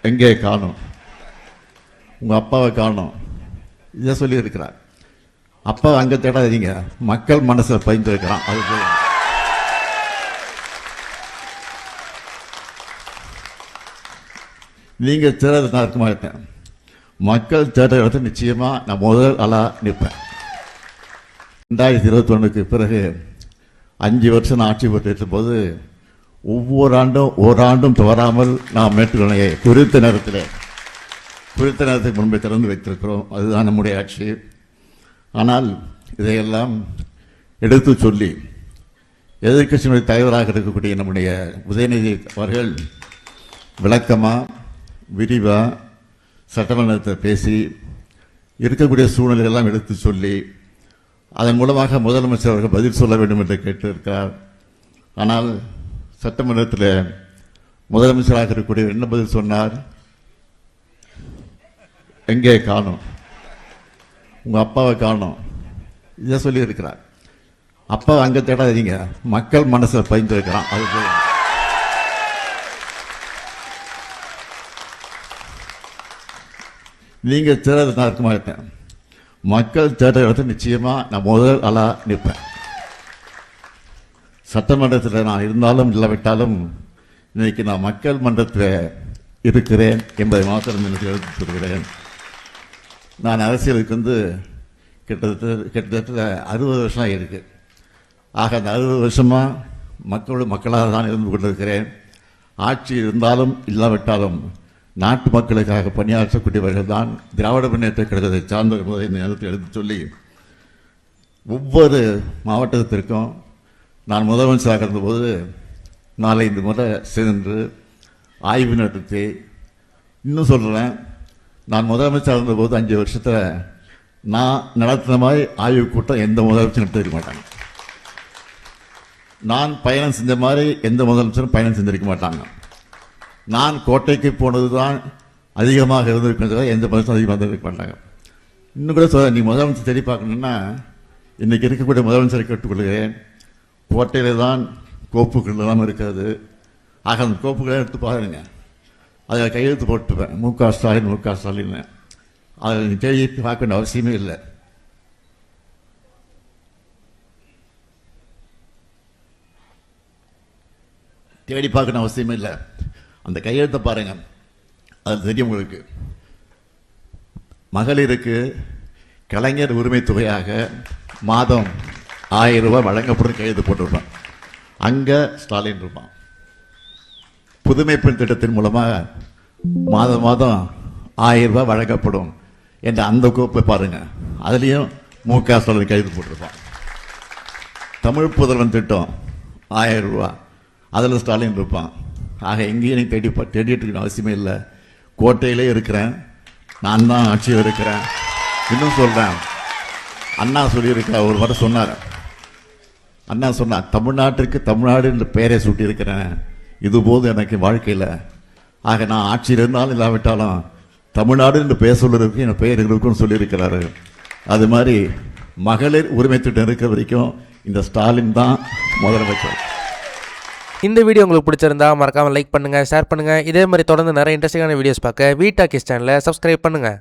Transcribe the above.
எங்கே காணும், உங்கள் அப்பாவை காணும், இதை சொல்லியிருக்கிறார். அப்பா அங்கே தேடாதீங்க, மக்கள் மனசில் பதிந்து இருக்கிறான். அது போதும். நீங்கள் தேடுறது நான் இருக்க மாட்டேன். மக்கள் தேடுற இடத்துல நிச்சயமாக நான் முதல் ஆளாக நிற்பேன். 2021 பிறகு 5 வருஷம் நான் ஆட்சி பெற்று போது ஒவ்வொரு ஆண்டும் ஓராண்டும் தவறாமல் நாம் மேட்டுக்கணையை குறித்த நேரத்துக்கு முன்பே திறந்து வைத்திருக்கிறோம். அதுதான் நம்முடைய ஆட்சி. ஆனால் இதையெல்லாம் எடுத்து சொல்லி எதிர்க்கட்சியினுடைய தலைவராக இருக்கக்கூடிய நம்முடைய உதயநிதி அவர்கள் விளக்கமாக விரிவாக சட்டமன்றத்தில் பேசி இருக்கக்கூடிய சூழ்நிலையெல்லாம் எடுத்து சொல்லி அதன் மூலமாக முதலமைச்சர் அவர்கள் பதில் சொல்ல வேண்டும் என்று கேட்டிருக்கிறார். ஆனால் சட்டமன்றத்தில் முதலமைச்சராக இருக்கக்கூடிய என்ன பதில் சொன்னார்? எங்கே காணும், உங்கள் அப்பாவை காணும், இதை சொல்லியிருக்கிறார். அப்பா அங்கே தேடாதீங்க, மக்கள் மனசில் பதிந்திருக்கிறான். அது போதும். நீங்கள் தேடுறது நான் இருக்க மாட்டேன். மக்கள் தேடுற இடத்துல நிச்சயமாக நான் முதல் ஆளாக நிற்பேன். சட்டமன்றத்தில் நான் இருந்தாலும் இல்லாவிட்டாலும் இன்னைக்கு நான் மக்கள் மன்றத்தில் இருக்கிறேன் என்பதை மாத்திரம் எனக்கு எடுத்து சொல்கிறேன். நான் அரசியலுக்கு கிட்டத்தட்ட 60 வருஷம் ஆகியிருக்கு. ஆக அந்த 60 வருஷமாக மக்களாக தான் இருந்து கொண்டிருக்கிறேன். ஆட்சி இருந்தாலும் இல்லாவிட்டாலும் நாட்டு மக்களுக்காக பணியாற்றக்கூடியவர்கள் தான் திராவிட முன்னேற்ற கழகத்தை சார்ந்த இந்த நேரத்தில் எடுத்து சொல்லி ஒவ்வொரு மாவட்டத்திற்கும் நான் முதலமைச்சராக இருந்தபோது 4-5 முறை சென்று ஆய்வு நடத்தி, இன்னும் சொல்கிறேன், நான் முதலமைச்சராக இருந்தபோது 5 வருஷத்தில் நான் நடத்தின மாதிரி ஆய்வு கூட்டம் எந்த முதலமைச்சரும் நடத்திருக்க மாட்டாங்க. நான் பயணம் செஞ்ச மாதிரி எந்த முதலமைச்சரும் பயணம் செஞ்சிருக்க மாட்டாங்க. நான் கோட்டைக்கு போனது தான் அதிகமாக இருந்திருக்கிறது, எந்த முதலமைச்சரும் அதிகமாக இருந்திருக்க மாட்டாங்க. இன்னும் கூட சொல்ல, நீ முதலமைச்சர் தேடி பார்க்கணுன்னா இன்றைக்கி இருக்கக்கூடிய முதலமைச்சரை கேட்டுக்கொள்கிறேன். கோட்டையில் தான் கோப்புகள் எல்லாம் இருக்கிறது. ஆக அந்த கோப்புகளை எடுத்து பாருங்க, அதில் கையெழுத்து போட்டுப்பேன், முக ஸ்டாலின். அதில் நீ தேடி பார்க்க வேண்டிய அவசியமே இல்லை. தேடி பார்க்கணும் அவசியமே இல்லை. அந்த கையெழுத்தை பாருங்க, அது தெரியும் உங்களுக்கு. மகளிருக்கு கலைஞர் உரிமை தொகையாக மாதம் 1000 ரூபாய் வழங்கப்படும் கையெழுத்து போட்டிருப்பான். அங்கே ஸ்டாலின் இருப்பான். புதுமை பெண் திட்டத்தின் மூலமாக மாதம் 1000 ரூபாய் வழங்கப்படும் என்ற அந்த கோப்பை பாருங்க, அதுலேயும் முக ஸ்டாலின் கையெழுத்து போட்டிருப்பான். தமிழ் புதல்வன் திட்டம் 1000 ரூபாய், அதில் ஸ்டாலின் இருப்பான். ஆக எங்கேயும் நீ தேடிட்டு இருக்கணும் அவசியமே இல்லை. கோட்டையிலே இருக்கிறேன், நான் தான் ஆட்சியில் இருக்கிறேன். இன்னும் சொல்கிறேன், அண்ணா சொல்லியிருக்க ஒரு முறை சொன்னார். அண்ணா சொன்னார், தமிழ்நாடு என்ற பெயரை சூட்டியிருக்கிறேன், இதுபோது எனக்கு வாழ்க்கையில். ஆக நான் ஆட்சியில் இருந்தாலும் இல்லாவிட்டாலும் தமிழ்நாடு என்று பெயர் சொல்வதற்கு என் பெயர் இருக்குன்னு சொல்லியிருக்கிறாரு. அது மாதிரி மகளிர் உரிமை திட்டம் இருக்க வரைக்கும் இந்த ஸ்டாலின் தான் முதலமைச்சர். இந்த வீடியோ உங்களுக்கு பிடிச்சிருந்தா மறக்காமல் லைக் பண்ணுங்கள், ஷேர் பண்ணுங்கள். இதே மாதிரி தொடர்ந்து நிறைய இன்ட்ரெஸ்டிங்கான வீடியோஸ் பார்க்க வீ டாக்கீஸ் சேனலை சப்ஸ்கிரைப் பண்ணுங்கள்.